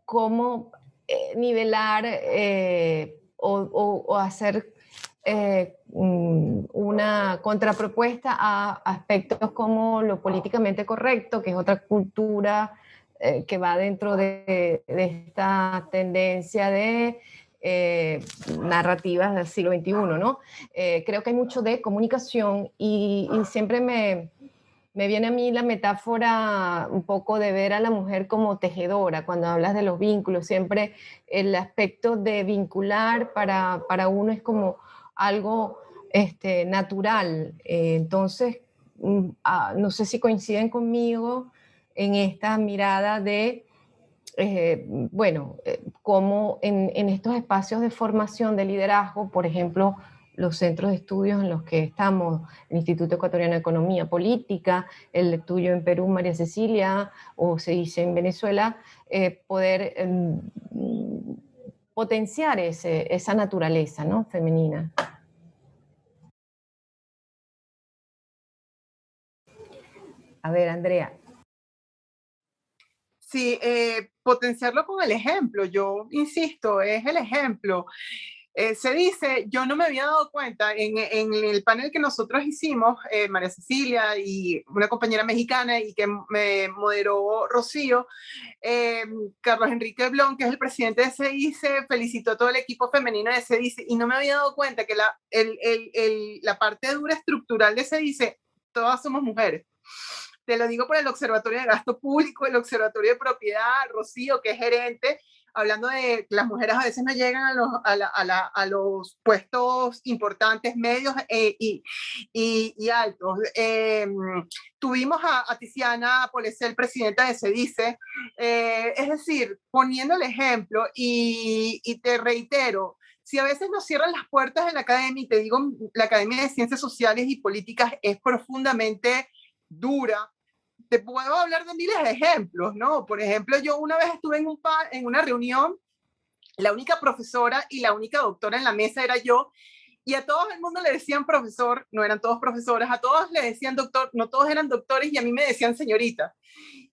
cómo nivelar o hacer una contrapropuesta a aspectos como lo políticamente correcto, que es otra cultura que va dentro de esta tendencia de narrativas del siglo XXI, ¿no? Creo que hay mucho de comunicación y siempre me viene a mí la metáfora un poco de ver a la mujer como tejedora, cuando hablas de los vínculos, siempre el aspecto de vincular para uno es como algo natural. Entonces, no sé si coinciden conmigo en esta mirada de, cómo en estos espacios de formación de liderazgo, por ejemplo, los centros de estudios en los que estamos, el Instituto Ecuatoriano de Economía Política, el tuyo en Perú, María Cecilia, o se dice en Venezuela, poder potenciar esa naturaleza, ¿no? Femenina. A ver, Andrea. Sí, potenciarlo con el ejemplo. Yo insisto, es el ejemplo. Se dice, yo no me había dado cuenta, en el panel que nosotros hicimos, María Cecilia y una compañera mexicana y que me moderó Rocío, Carlos Enrique Blon, que es el presidente de CEDICE, felicitó a todo el equipo femenino de CEDICE y no me había dado cuenta que la parte dura estructural de CEDICE, todas somos mujeres. Te lo digo por el Observatorio de Gasto Público, el Observatorio de Propiedad, Rocío, que es gerente, hablando de que las mujeres a veces no llegan a los puestos importantes, medios y altos. Tuvimos a Tiziana Polesel, presidenta de CEDICE, es decir, poniendo el ejemplo y te reitero, si a veces nos cierran las puertas de la academia, y te digo, la Academia de Ciencias Sociales y Políticas es profundamente dura, te puedo hablar de miles de ejemplos, ¿no? Por ejemplo, yo una vez estuve en una reunión, la única profesora y la única doctora en la mesa era yo, y a todo el mundo le decían profesor, no eran todos profesores, a todos le decían doctor, no todos eran doctores y a mí me decían señorita.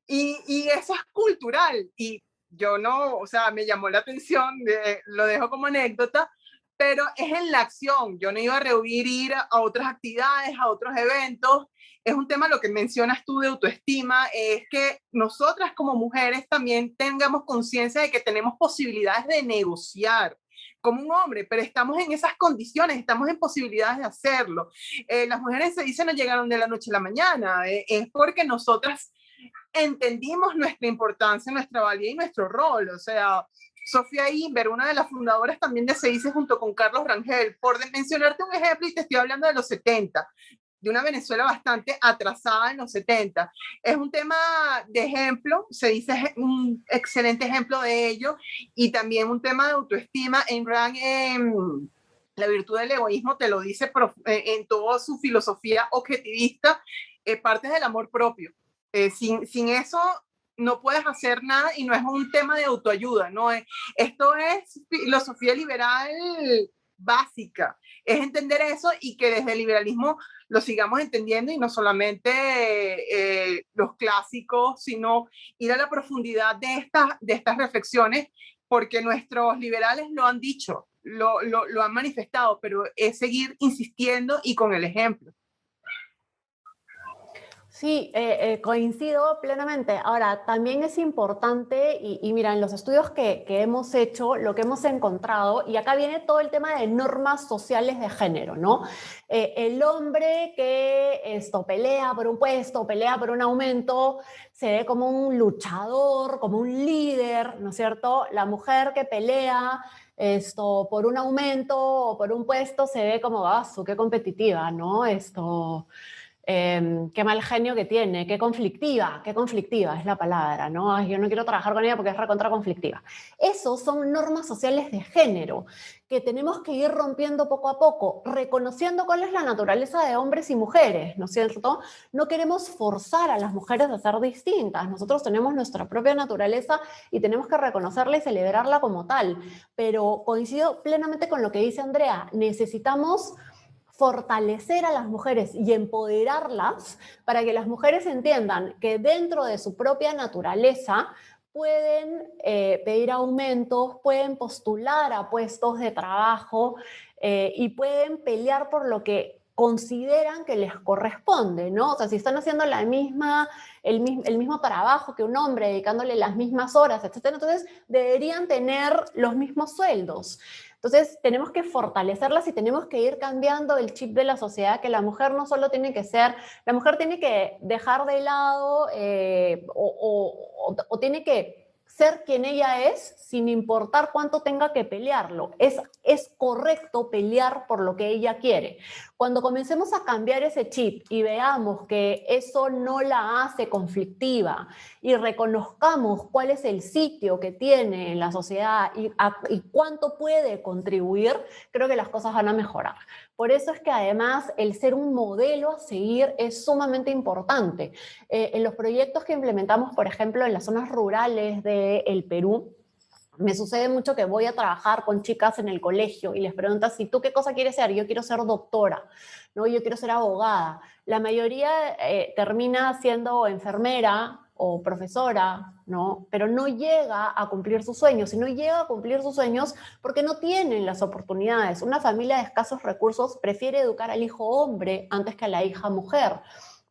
Y eso es cultural y yo no, o sea, me llamó la atención, lo dejo como anécdota, pero es en la acción. Yo no iba a rehuir ir a otras actividades, a otros eventos. Es un tema, lo que mencionas tú de autoestima, es que nosotras como mujeres también tengamos conciencia de que tenemos posibilidades de negociar como un hombre, pero estamos en esas condiciones, estamos en posibilidades de hacerlo. Las mujeres se dicen no llegaron de la noche a la mañana, es porque nosotras entendimos nuestra importancia, nuestra valía y nuestro rol. O sea, Sofía Inver, una de las fundadoras también de Se Dice junto con Carlos Rangel, por mencionarte un ejemplo, y te estoy hablando de los 70, de una Venezuela bastante atrasada en los 70. Es un tema de ejemplo, Se Dice es un excelente ejemplo de ello, y también un tema de autoestima. En Rand, La virtud del egoísmo te lo dice en toda su filosofía objetivista, partes del amor propio. Sin eso no puedes hacer nada y no es un tema de autoayuda, ¿no? Esto es filosofía liberal básica, es entender eso y que desde el liberalismo lo sigamos entendiendo y no solamente los clásicos, sino ir a la profundidad de estas reflexiones, porque nuestros liberales lo han dicho, lo han manifestado, pero es seguir insistiendo y con el ejemplo. Sí, coincido plenamente. Ahora, también es importante, y mira, en los estudios que hemos hecho, lo que hemos encontrado, y acá viene todo el tema de normas sociales de género, ¿no? El hombre que pelea por un puesto, pelea por un aumento, se ve como un luchador, como un líder, ¿no es cierto? La mujer que pelea por un aumento o por un puesto se ve como, qué competitiva, ¿no? Qué mal genio que tiene, qué conflictiva es la palabra, ¿no? Ay, yo no quiero trabajar con ella porque es recontra conflictiva. Esos son normas sociales de género que tenemos que ir rompiendo poco a poco, reconociendo cuál es la naturaleza de hombres y mujeres, ¿no es cierto? No queremos forzar a las mujeres a ser distintas, nosotros tenemos nuestra propia naturaleza y tenemos que reconocerla y celebrarla como tal, pero coincido plenamente con lo que dice Andrea, necesitamos fortalecer a las mujeres y empoderarlas para que las mujeres entiendan que dentro de su propia naturaleza pueden pedir aumentos, pueden postular a puestos de trabajo y pueden pelear por lo que consideran que les corresponde, ¿no? O sea, si están haciendo el mismo trabajo que un hombre, dedicándole las mismas horas, etcétera, entonces deberían tener los mismos sueldos. Entonces, tenemos que fortalecerlas y tenemos que ir cambiando el chip de la sociedad, que la mujer no solo tiene que ser, la mujer tiene que dejar de lado o tiene que ser quien ella es sin importar cuánto tenga que pelearlo. Es correcto pelear por lo que ella quiere. Cuando comencemos a cambiar ese chip y veamos que eso no la hace conflictiva y reconozcamos cuál es el sitio que tiene en la sociedad y cuánto puede contribuir, creo que las cosas van a mejorar. Por eso es que además el ser un modelo a seguir es sumamente importante. En los proyectos que implementamos, por ejemplo, en las zonas rurales del Perú, me sucede mucho que voy a trabajar con chicas en el colegio y les preguntas, ¿y tú qué cosa quieres ser? Yo quiero ser doctora, ¿no? Yo quiero ser abogada. La mayoría termina siendo enfermera o profesora, ¿no? Pero no llega a cumplir sus sueños. Y no llega a cumplir sus sueños porque no tienen las oportunidades. Una familia de escasos recursos prefiere educar al hijo hombre antes que a la hija mujer,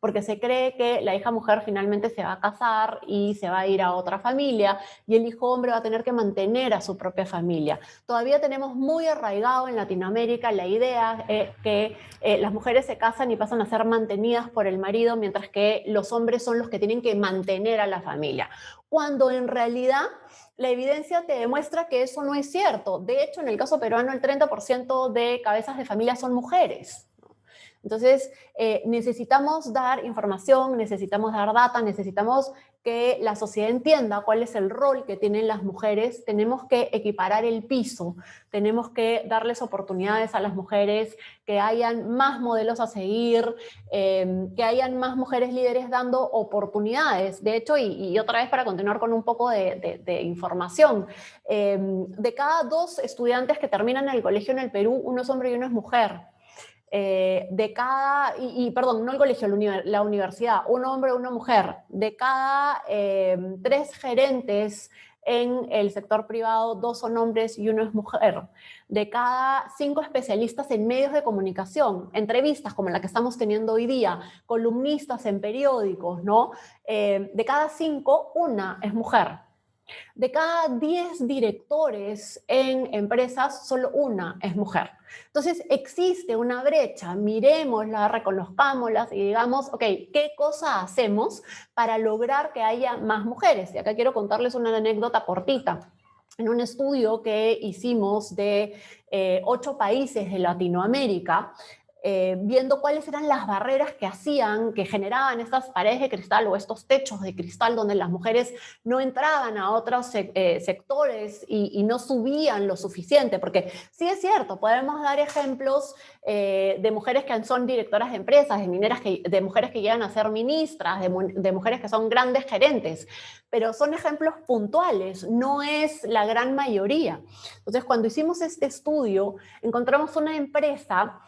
porque se cree que la hija mujer finalmente se va a casar y se va a ir a otra familia y el hijo hombre va a tener que mantener a su propia familia. Todavía tenemos muy arraigado en Latinoamérica la idea que las mujeres se casan y pasan a ser mantenidas por el marido, mientras que los hombres son los que tienen que mantener a la familia. Cuando en realidad la evidencia te demuestra que eso no es cierto. De hecho, en el caso peruano, el 30% de cabezas de familia son mujeres. Entonces, necesitamos dar información, necesitamos dar data, necesitamos que la sociedad entienda cuál es el rol que tienen las mujeres. Tenemos que equiparar el piso, tenemos que darles oportunidades a las mujeres, que hayan más modelos a seguir, que hayan más mujeres líderes dando oportunidades. De hecho, y otra vez para continuar con un poco de información, de cada 2 estudiantes que terminan el colegio en el Perú, uno es hombre y uno es mujer. Perdón, no el colegio, la universidad, un hombre, una mujer. De cada 3 gerentes en el sector privado, 2 son hombres y 1 es mujer. De cada 5 especialistas en medios de comunicación, entrevistas como la que estamos teniendo hoy día, columnistas en periódicos, ¿no? De cada 5, 1 es mujer. De cada 10 directores en empresas, solo 1 es mujer. Entonces, existe una brecha, miremosla, reconozcámosla y digamos, ok, ¿qué cosa hacemos para lograr que haya más mujeres? Y acá quiero contarles una anécdota cortita. En un estudio que hicimos de 8 países de Latinoamérica, viendo cuáles eran las barreras que generaban estas paredes de cristal o estos techos de cristal donde las mujeres no entraban a otros sectores y no subían lo suficiente, porque sí es cierto, podemos dar ejemplos de mujeres que son directoras de empresas, de mujeres que llegan a ser ministras, de mujeres que son grandes gerentes, pero son ejemplos puntuales, no es la gran mayoría. Entonces, cuando hicimos este estudio, encontramos una empresa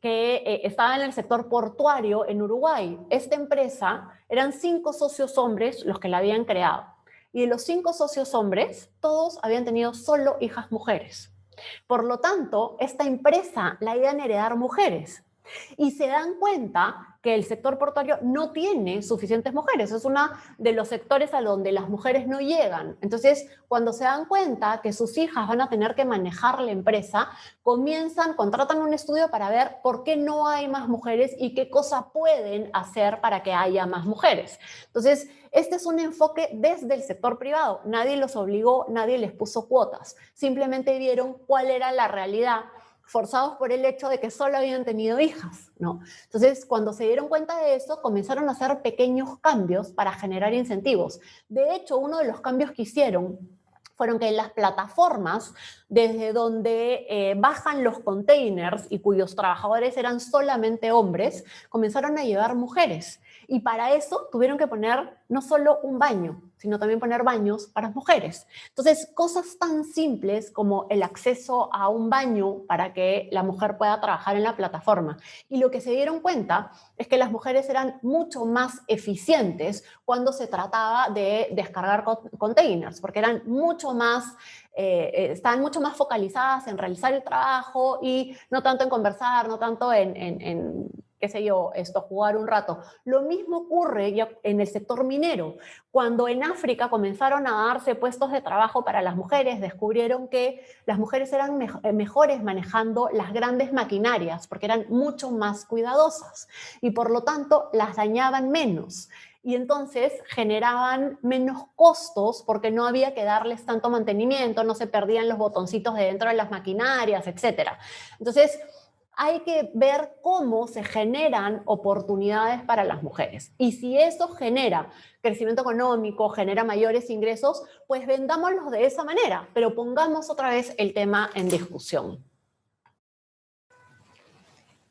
que estaba en el sector portuario en Uruguay. Esta empresa, eran 5 socios hombres los que la habían creado. Y de los 5 socios hombres, todos habían tenido solo hijas mujeres. Por lo tanto, esta empresa la iban a heredar mujeres. Y se dan cuenta que el sector portuario no tiene suficientes mujeres. Es uno de los sectores a donde las mujeres no llegan. Entonces, cuando se dan cuenta que sus hijas van a tener que manejar la empresa, contratan un estudio para ver por qué no hay más mujeres y qué cosa pueden hacer para que haya más mujeres. Entonces, este es un enfoque desde el sector privado. Nadie los obligó, nadie les puso cuotas. Simplemente vieron cuál era la realidad, forzados por el hecho de que solo habían tenido hijas, ¿no? Entonces, cuando se dieron cuenta de eso, comenzaron a hacer pequeños cambios para generar incentivos. De hecho, uno de los cambios que hicieron fueron que en las plataformas desde donde bajan los containers y cuyos trabajadores eran solamente hombres, comenzaron a llevar mujeres. Y para eso tuvieron que poner no solo un baño, sino también poner baños para mujeres. Entonces, cosas tan simples como el acceso a un baño para que la mujer pueda trabajar en la plataforma. Y lo que se dieron cuenta es que las mujeres eran mucho más eficientes cuando se trataba de descargar containers, porque eran mucho más, estaban mucho más focalizadas en realizar el trabajo y no tanto en conversar, no tanto en qué sé yo, jugar un rato. Lo mismo ocurre ya en el sector minero. Cuando en África comenzaron a darse puestos de trabajo para las mujeres, descubrieron que las mujeres eran mejores manejando las grandes maquinarias, porque eran mucho más cuidadosas y por lo tanto las dañaban menos. Y entonces generaban menos costos porque no había que darles tanto mantenimiento, no se perdían los botoncitos de dentro de las maquinarias, etc. Entonces, hay que ver cómo se generan oportunidades para las mujeres. Y si eso genera crecimiento económico, genera mayores ingresos, pues vendámoslos de esa manera, pero pongamos otra vez el tema en discusión.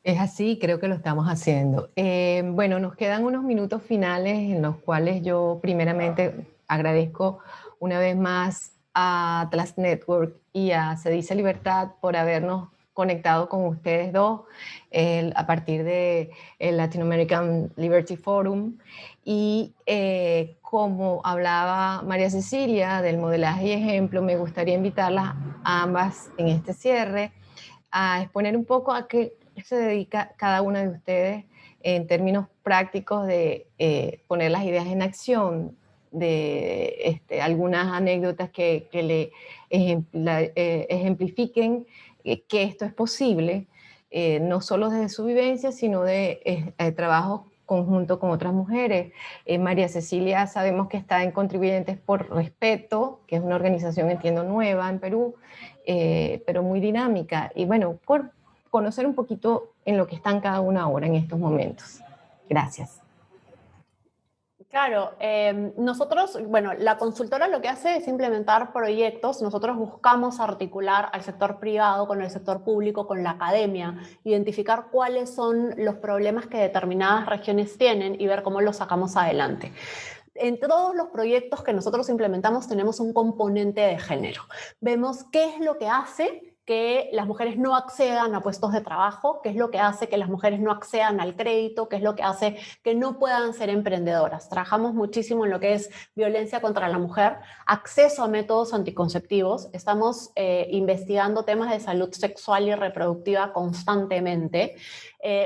Es así, creo que lo estamos haciendo. Bueno, nos quedan unos minutos finales en los cuales yo primeramente agradezco una vez más a Atlas Network y a Se Dice Libertad por habernos conectado con ustedes dos a partir del Latin American Liberty Forum. Y como hablaba María Cecilia del modelaje y ejemplo, me gustaría invitarlas a ambas en este cierre a exponer un poco a qué se dedica cada una de ustedes en términos prácticos de poner las ideas en acción, de algunas anécdotas que le ejemplifiquen que esto es posible, no solo desde su vivencia, sino de trabajo conjunto con otras mujeres. María Cecilia sabemos que está en Contribuyentes por Respeto, que es una organización, entiendo, nueva en Perú, pero muy dinámica. Y bueno, conocer un poquito en lo que están cada una ahora en estos momentos. Gracias. Claro, nosotros, bueno, la consultora lo que hace es implementar proyectos. Nosotros buscamos articular al sector privado con el sector público, con la academia, identificar cuáles son los problemas que determinadas regiones tienen y ver cómo los sacamos adelante. En todos los proyectos que nosotros implementamos tenemos un componente de género. Vemos qué es lo que hace que las mujeres no accedan a puestos de trabajo, qué es lo que hace que las mujeres no accedan al crédito, qué es lo que hace que no puedan ser emprendedoras. Trabajamos muchísimo en lo que es violencia contra la mujer, acceso a métodos anticonceptivos. Estamos investigando temas de salud sexual y reproductiva constantemente.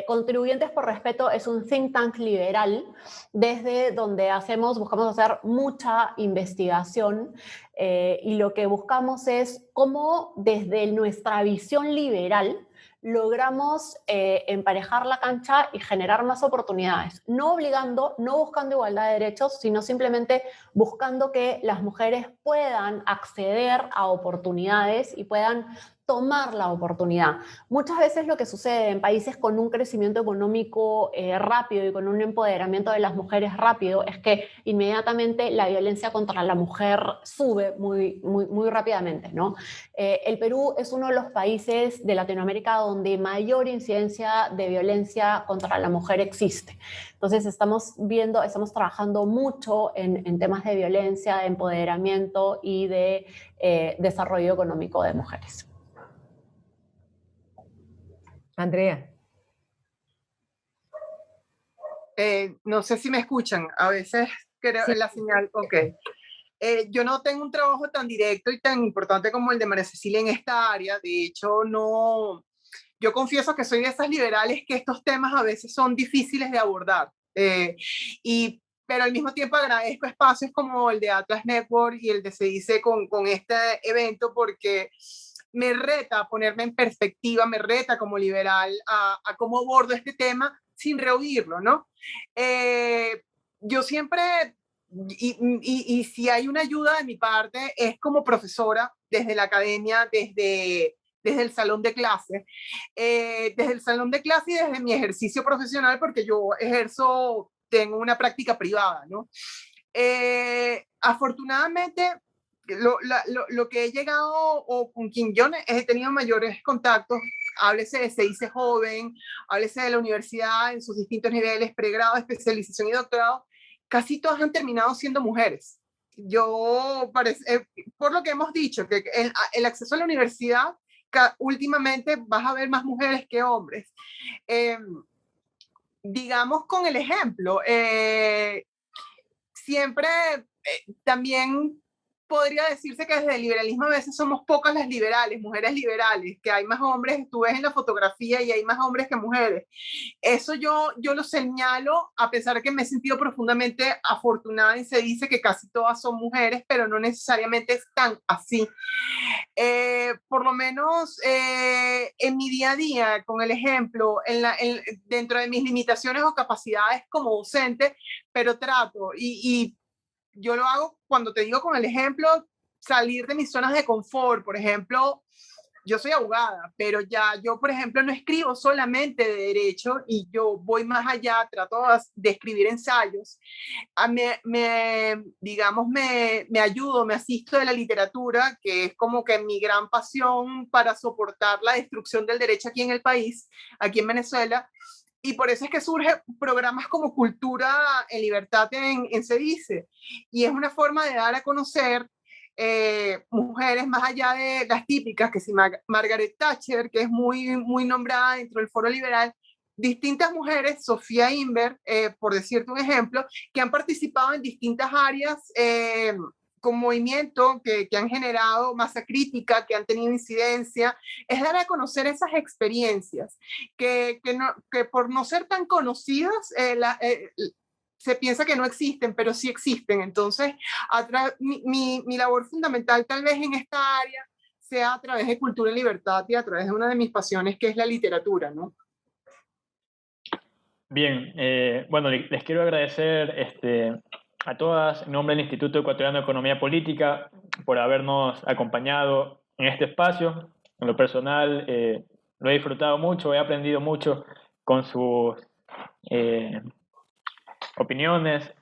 Contribuyentes por Respeto es un think tank liberal desde donde buscamos hacer mucha investigación y lo que buscamos es cómo desde nuestra visión liberal logramos emparejar la cancha y generar más oportunidades, no obligando, no buscando igualdad de derechos, sino simplemente buscando que las mujeres puedan acceder a oportunidades y puedan tomar la oportunidad. Muchas veces lo que sucede en países con un crecimiento económico rápido y con un empoderamiento de las mujeres rápido es que inmediatamente la violencia contra la mujer sube muy rápidamente, ¿no? El Perú es uno de los países de Latinoamérica donde mayor incidencia de violencia contra la mujer existe. Entonces estamos trabajando mucho en temas de violencia, de empoderamiento y de desarrollo económico de mujeres. Andrea. No sé si me escuchan, a veces creo Sí. la señal, ok. Yo no tengo un trabajo tan directo y tan importante como el de María Cecilia en esta área, de hecho no, yo confieso que soy de esas liberales que estos temas a veces son difíciles de abordar, pero al mismo tiempo agradezco espacios como el de Atlas Network y el de Se Dice con este evento porque me reta a ponerme en perspectiva, me reta como liberal a cómo abordo este tema sin rehuirlo, ¿no? Yo siempre, y si hay una ayuda de mi parte, es como profesora desde la academia, desde el salón de clase, desde el salón de clase y desde mi ejercicio profesional, porque yo tengo una práctica privada, ¿no? Afortunadamente, lo que he llegado o con quien yo he tenido mayores contactos, háblese de Se Dice Joven, háblese de la universidad en sus distintos niveles, pregrado, especialización y doctorado, casi todas han terminado siendo mujeres. Por lo que hemos dicho, que el acceso a la universidad, últimamente vas a ver más mujeres que hombres. Digamos con el ejemplo, siempre también podría decirse que desde el liberalismo a veces somos pocas las liberales, mujeres liberales, que hay más hombres, tú ves en la fotografía y hay más hombres que mujeres. Eso yo lo señalo, a pesar de que me he sentido profundamente afortunada y se dice que casi todas son mujeres, pero no necesariamente es tan así. Por lo menos en mi día a día, con el ejemplo, dentro de mis limitaciones o capacidades como docente, pero trato y yo lo hago cuando te digo con el ejemplo, salir de mis zonas de confort. Por ejemplo, yo soy abogada, pero yo, por ejemplo, no escribo solamente de derecho y yo voy más allá, trato de escribir ensayos. Digamos, me ayudo, me asisto de la literatura, que es como que mi gran pasión para soportar la destrucción del derecho aquí en el país, aquí en Venezuela. Y por eso es que surgen programas como Cultura en Libertad en Se Dice. Y es una forma de dar a conocer mujeres más allá de las típicas, que si Margaret Thatcher, que es muy nombrada dentro del foro liberal, distintas mujeres, Sofía Inver, por decirte un ejemplo, que han participado en distintas áreas con movimiento que han generado masa crítica, que han tenido incidencia, es dar a conocer esas experiencias que por no ser tan conocidas se piensa que no existen, pero sí existen. Entonces, mi labor fundamental tal vez en esta área sea a través de Cultura y Libertad y a través de una de mis pasiones, que es la literatura, ¿no? Bien, bueno, les quiero agradecer a todas, en nombre del Instituto Ecuatoriano de Economía Política, por habernos acompañado en este espacio. En lo personal, lo he disfrutado mucho, he aprendido mucho con sus opiniones.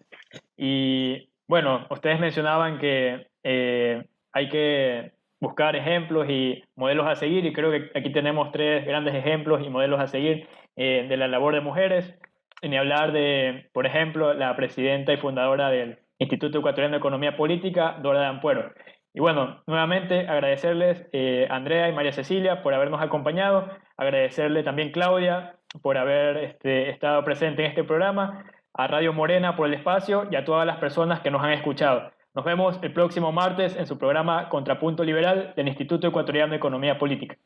Y bueno, ustedes mencionaban que hay que buscar ejemplos y modelos a seguir, y creo que aquí tenemos 3 grandes ejemplos y modelos a seguir de la labor de mujeres. Ni hablar de, por ejemplo, la presidenta y fundadora del Instituto Ecuatoriano de Economía Política, Dora de Ampuero. Y bueno, nuevamente agradecerles Andrea y María Cecilia por habernos acompañado, agradecerle también Claudia por haber estado presente en este programa, a Radio Morena por el espacio y a todas las personas que nos han escuchado. Nos vemos el próximo martes en su programa Contrapunto Liberal del Instituto Ecuatoriano de Economía Política.